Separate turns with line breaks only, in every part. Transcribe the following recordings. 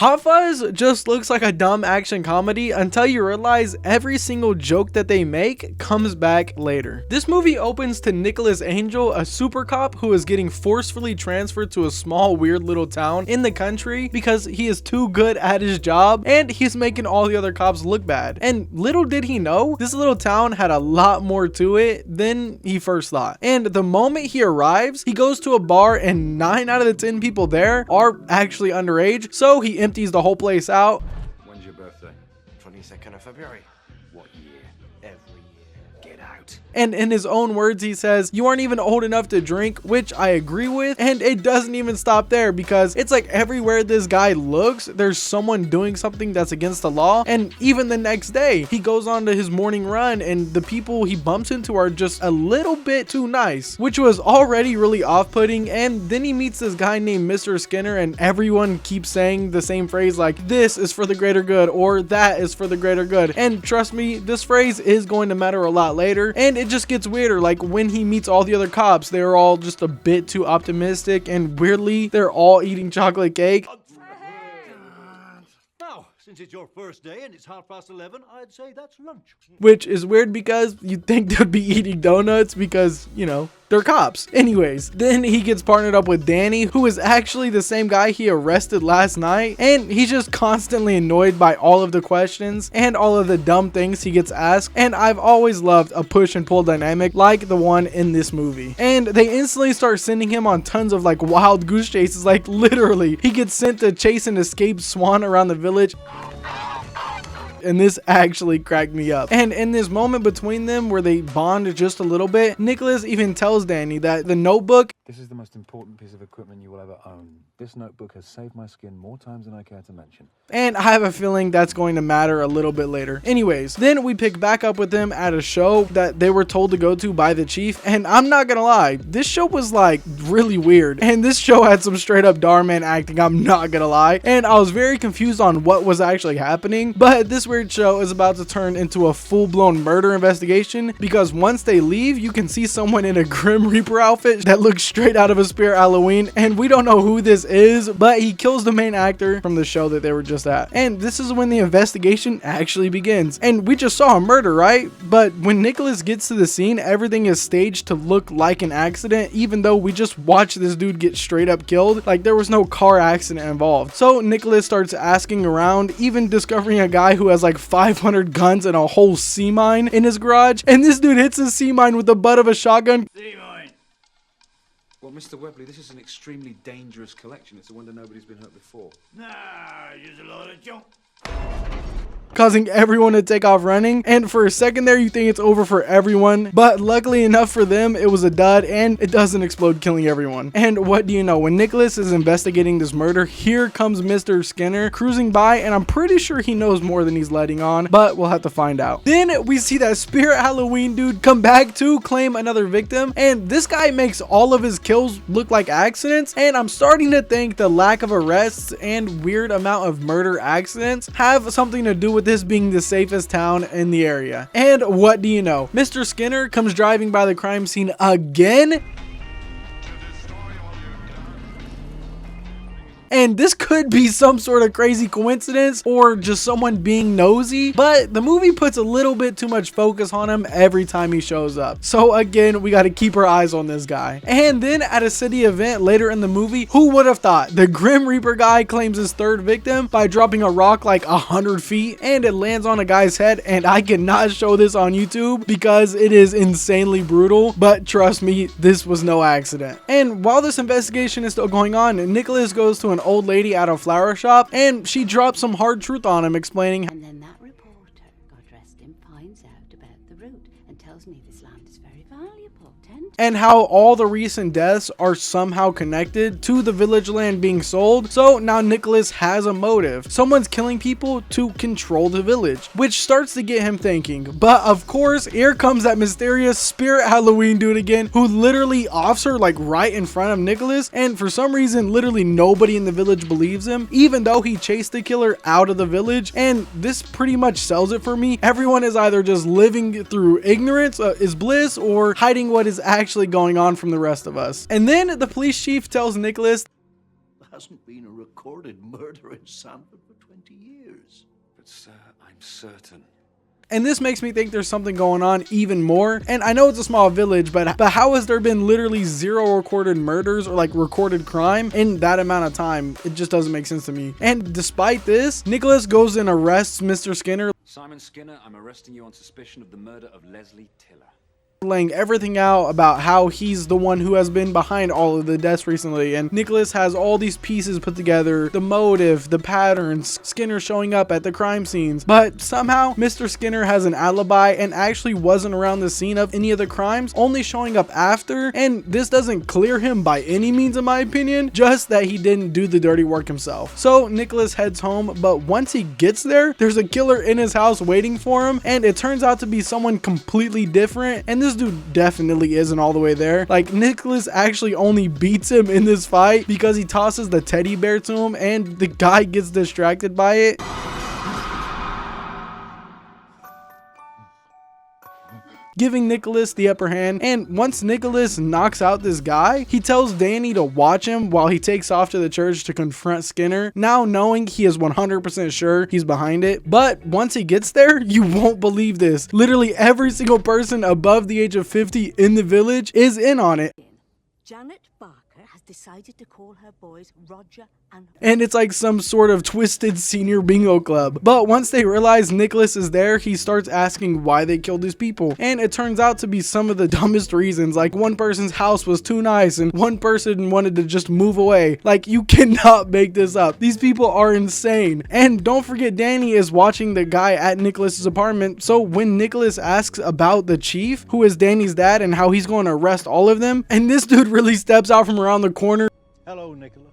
Hot Fuzz just looks like a dumb action comedy until you realize every single joke that they make comes back later. This movie opens to Nicholas Angel, a super cop who is getting forcefully transferred to a small weird little town in the country because he is too good at his job and he's making all the other cops look bad. And little did he know, this little town had a lot more to it than he first thought. And the moment he arrives, he goes to a bar and 9 out of the 10 people there are actually underage, so he empties the whole place out.
When's your birthday?
22nd of February.
What year?
Every year. Get out.
And in his own words, he says, "You aren't even old enough to drink," which I agree with. And it doesn't even stop there, because it's like everywhere this guy looks, there's someone doing something that's against the law. And even the next day, he goes on to his morning run and the people he bumps into are just a little bit too nice, which was already really off-putting. And then he meets this guy named Mr. Skinner, and everyone keeps saying the same phrase like, "This is for the greater good," or "That is for the greater good." And trust me, this phrase is going to matter a lot later. And it just gets weirder. Like when he meets all the other cops, they're all just a bit too optimistic, and weirdly, they're all eating chocolate cake.
Now, since it's your first day and it's 11:30, I'd say that's lunch.
Which is weird because you'd think they'd be eating donuts because, you know, they're cops. Anyways, then he gets partnered up with Danny, who is actually the same guy he arrested last night, and he's just constantly annoyed by all of the questions and all of the dumb things he gets asked. And I've always loved a push and pull dynamic like the one in this movie. And they instantly start sending him on tons of like wild goose chases. Like literally, he gets sent to chase and escape Swan around the village. And this actually cracked me up. And in this moment between them where they bond just a little bit, Nicholas even tells Danny that the notebook,
"This is the most important piece of equipment you will ever own. This notebook has saved my skin more times than I care to mention."
and I have a feeling that's going to matter a little bit later. Anyways, then we pick back up with them at a show that they were told to go to by the chief. And I'm not gonna lie, this show was like really weird. And this show had some straight up Darman acting, I'm not gonna lie. And I was very confused on what was actually happening. But this weird show is about to turn into a full-blown murder investigation, because once they leave, you can see someone in a Grim Reaper outfit that looks straight out of a Spirit Halloween, and we don't know who this is, but he kills the main actor from the show that they were just at. And this is when the investigation actually begins. And we just saw a murder, right? But when Nicholas gets to the scene, everything is staged to look like an accident, even though we just watched this dude get straight up killed. Like there was no car accident involved. So Nicholas starts asking around, even discovering a guy who has like 500 guns and a whole sea mine in his garage. And this dude hits his sea mine with the butt of a shotgun.
Well, Mr. Webley, this is an extremely dangerous collection. It's a wonder nobody's been hurt before.
Nah, you're a lot of junk.
Causing everyone to take off running. And for a second there, you think it's over for everyone, but luckily enough for them, it was a dud and it doesn't explode, killing everyone. And what do you know, when Nicholas is investigating this murder, here comes Mr. Skinner cruising by, and I'm pretty sure he knows more than he's letting on, but we'll have to find out. Then we see that Spirit Halloween dude come back to claim another victim, and this guy makes all of his kills look like accidents. And I'm starting to think the lack of arrests and weird amount of murder accidents have something to do with this being the safest town in the area. And what do you know, Mr. Skinner comes driving by the crime scene again. And this could be some sort of crazy coincidence or just someone being nosy, but the movie puts a little bit too much focus on him every time he shows up. So again, we got to keep our eyes on this guy. And then at a city event later in the movie, who would have thought the Grim Reaper guy claims his third victim by dropping a rock like 100 feet, and it lands on a guy's head. And I cannot show this on YouTube because it is insanely brutal, but trust me, this was no accident. And while this investigation is still going on, Nicholas goes to an old lady at a flower shop, and she drops some hard truth on him, explaining,
"And then that reporter got dressed in, finds out about the route and tells me this land is very valuable,
and how all the recent deaths are somehow connected to the village land being sold. So now Nicholas has a motive. Someone's killing people to control the village, which starts to get him thinking. But of course, here comes that mysterious Spirit Halloween dude again, who literally offs her like right in front of Nicholas, and for some reason literally nobody in the village believes him, even though he chased the killer out of the village. And this pretty much sells it for me. Everyone is either just living through ignorance is bliss, or hiding what is actually going on from the rest of us. And then the police chief tells Nicholas,
hasn't been a recorded murder in Sandford for 20 years.
But, sir, I'm certain.
And this makes me think there's something going on even more. And I know it's a small village, but how has there been literally 0 recorded murders or like recorded crime in that amount of time? It just doesn't make sense to me. And despite this, Nicholas goes and arrests Mr. Skinner.
Simon Skinner, I'm arresting you on suspicion of the murder of Leslie Tiller.
Laying everything out about how he's the one who has been behind all of the deaths recently, and Nicholas has all these pieces put together, the motive, the patterns, Skinner showing up at the crime scenes, but somehow Mr. Skinner has an alibi and actually wasn't around the scene of any of the crimes, only showing up after, and this doesn't clear him by any means in my opinion, just that he didn't do the dirty work himself. So Nicholas heads home, but once he gets there, there's a killer in his house waiting for him, and it turns out to be someone completely different, and this dude definitely isn't all the way there. Like, Nicholas actually only beats him in this fight because he tosses the teddy bear to him and the guy gets distracted by it. Giving Nicholas the upper hand, and once Nicholas knocks out this guy, he tells Danny to watch him while he takes off to the church to confront Skinner, now knowing he is 100% sure he's behind it. But once he gets there, you won't believe this. Literally every single person above the age of 50 in the village is in on it.
Janet Barker has decided to call her boys Roger
and it's like some sort of twisted senior bingo club. But once they realize Nicholas is there, he starts asking why they killed these people, and it turns out to be some of the dumbest reasons. Like, one person's house was too nice and one person wanted to just move away. Like, you cannot make this up. These people are insane. And don't forget, Danny is watching the guy at Nicholas's apartment, so when Nicholas asks about the chief, who is Danny's dad, and how he's going to arrest all of them, and this dude really steps out from around the corner.
Hello, Nicholas.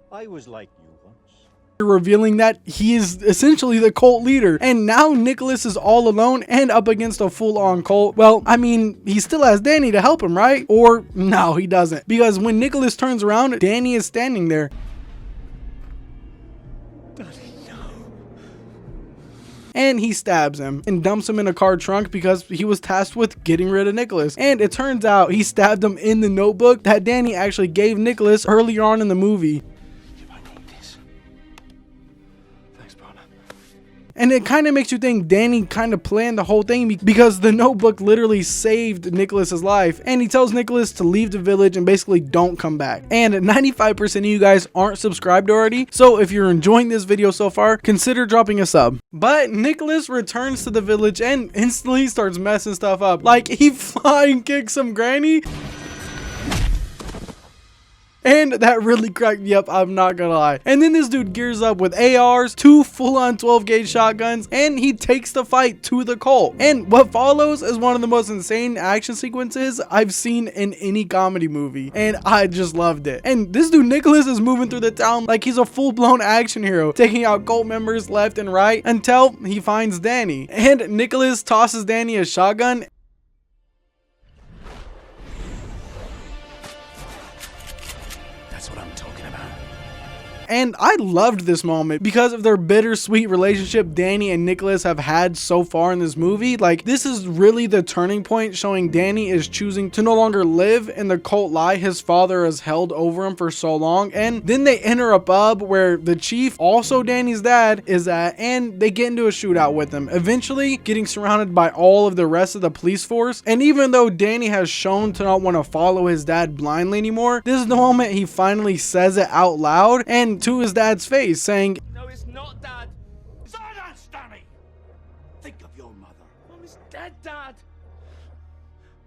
I was like you once.
Revealing that he is essentially the cult leader, and now Nicholas is all alone and up against a full-on cult. Well, I mean, he still has Danny to help him, right? Or no, he doesn't, because when Nicholas turns around, Danny is standing there. And he stabs him and dumps him in a car trunk because he was tasked with getting rid of Nicholas. And it turns out he stabbed him in the notebook that Danny actually gave Nicholas earlier on in the movie. And it kind of makes you think Danny kind of planned the whole thing because the notebook literally saved Nicholas's life. And he tells Nicholas to leave the village and basically don't come back. And 95% of you guys aren't subscribed already. So if you're enjoying this video so far, consider dropping a sub. But Nicholas returns to the village and instantly starts messing stuff up. Like, he flying kicks some granny. And that really cracked me up, I'm not gonna lie. And then this dude gears up with ARs, 2 full-on 12-gauge shotguns, and he takes the fight to the cult. And what follows is one of the most insane action sequences I've seen in any comedy movie. And I just loved it. And this dude Nicholas is moving through the town like he's a full-blown action hero, taking out cult members left and right until he finds Danny. And Nicholas tosses Danny a shotgun. And I loved this moment because of their bittersweet relationship Danny and Nicholas have had so far in this movie. Like, this is really the turning point, showing Danny is choosing to no longer live in the cult lie his father has held over him for so long. And then they enter a pub where the chief, also Danny's dad, is at, and they get into a shootout with him, eventually getting surrounded by all of the rest of the police force. And even though Danny has shown to not want to follow his dad blindly anymore, this is the moment he finally says it out loud and to his dad's face, saying,
"No, it's not, Dad.
Silence, Danny! Think of your mother.
Mom is dead, Dad."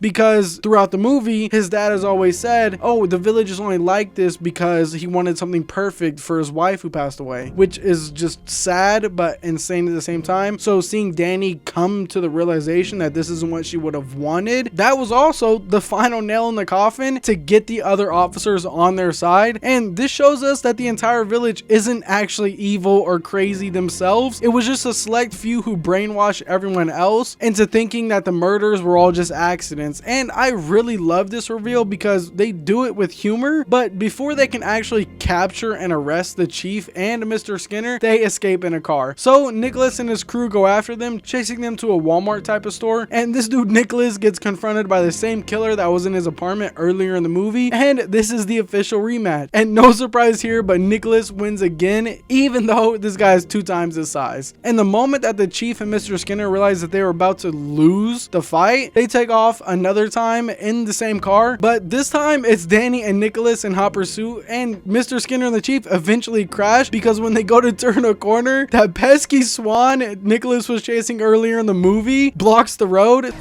because throughout the movie, his dad has always said, oh, the village is only like this because he wanted something perfect for his wife who passed away, which is just sad but insane at the same time. So seeing Danny come to the realization that this isn't what she would have wanted, that was also the final nail in the coffin to get the other officers on their side. And this shows us that the entire village isn't actually evil or crazy themselves. It was just a select few who brainwashed everyone else into thinking that the murders were all just accidents innocence. And I really love this reveal because they do it with humor, but before they can actually capture and arrest the chief and Mr. Skinner, they escape in a car. So Nicholas and his crew go after them, chasing them to a Walmart type of store, and this dude Nicholas gets confronted by the same killer that was in his apartment earlier in the movie, and this is the official rematch. And no surprise here, but Nicholas wins again, even though this guy is 2 times his size. And the moment that the chief and Mr. Skinner realize that they were about to lose the fight, they take off another time in the same car, but this time it's Danny and Nicholas in hot pursuit, and Mr. Skinner and the chief eventually crash because when they go to turn a corner, that pesky Swan Nicholas was chasing earlier in the movie blocks the road.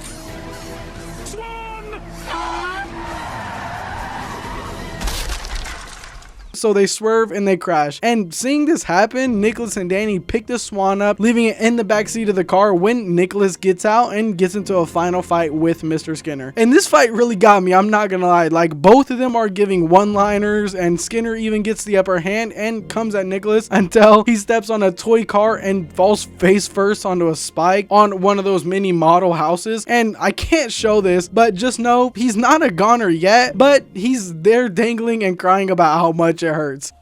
So they swerve and they crash. And seeing this happen, Nicholas and Danny pick the Swan up, leaving it in the backseat of the car when Nicholas gets out and gets into a final fight with Mr. Skinner. And this fight really got me, I'm not gonna lie. Like, both of them are giving one-liners, and Skinner even gets the upper hand and comes at Nicholas until he steps on a toy car and falls face first onto a spike on one of those mini model houses. And I can't show this, but just know he's not a goner yet, but he's there dangling and crying about how much it hurts.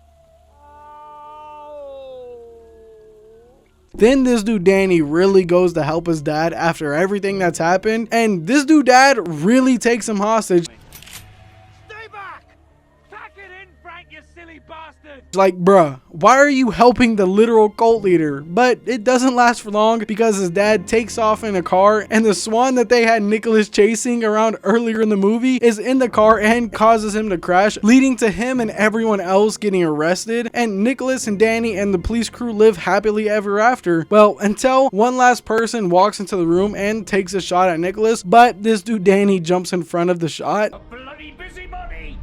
Then this dude Danny really goes to help his dad after everything that's happened, and this dude dad really takes him hostage.
Stay back! Pack it in, Frank, you silly bastard!
Like, bruh, why are you helping the literal cult leader? But it doesn't last for long because his dad takes off in a car, and the Swan that they had Nicholas chasing around earlier in the movie is in the car and causes him to crash, leading to him and everyone else getting arrested. And Nicholas and Danny and the police crew live happily ever after. Well, until one last person walks into the room and takes a shot at Nicholas, but this dude Danny jumps in front of the shot.
Bloody busybody!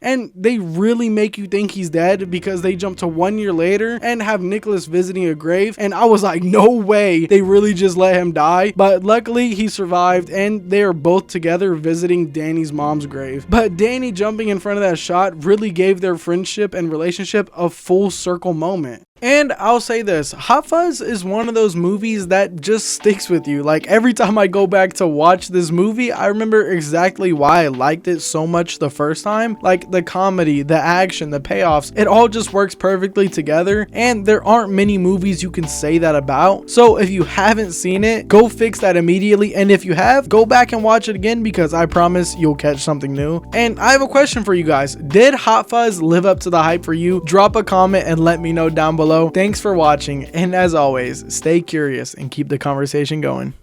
And they really make you think he's dead because they jump to 1 year later and have Nicholas visiting a grave. And I was like, no way, they really just let him die. But luckily he survived, and they are both together visiting Danny's mom's grave. But Danny jumping in front of that shot really gave their friendship and relationship a full circle moment. And I'll say this, Hot Fuzz is one of those movies that just sticks with you. Like, every time I go back to watch this movie, I remember exactly why I liked it so much the first time. Like, the comedy, the action, the payoffs, it all just works perfectly together, and there aren't many movies you can say that about. So if you haven't seen it, go fix that immediately, and if you have, go back and watch it again because I promise you'll catch something new. And I have a question for you guys. Did Hot Fuzz live up to the hype for you? Drop a comment and let me know down below. Thanks for watching, and as always, stay curious and keep the conversation going.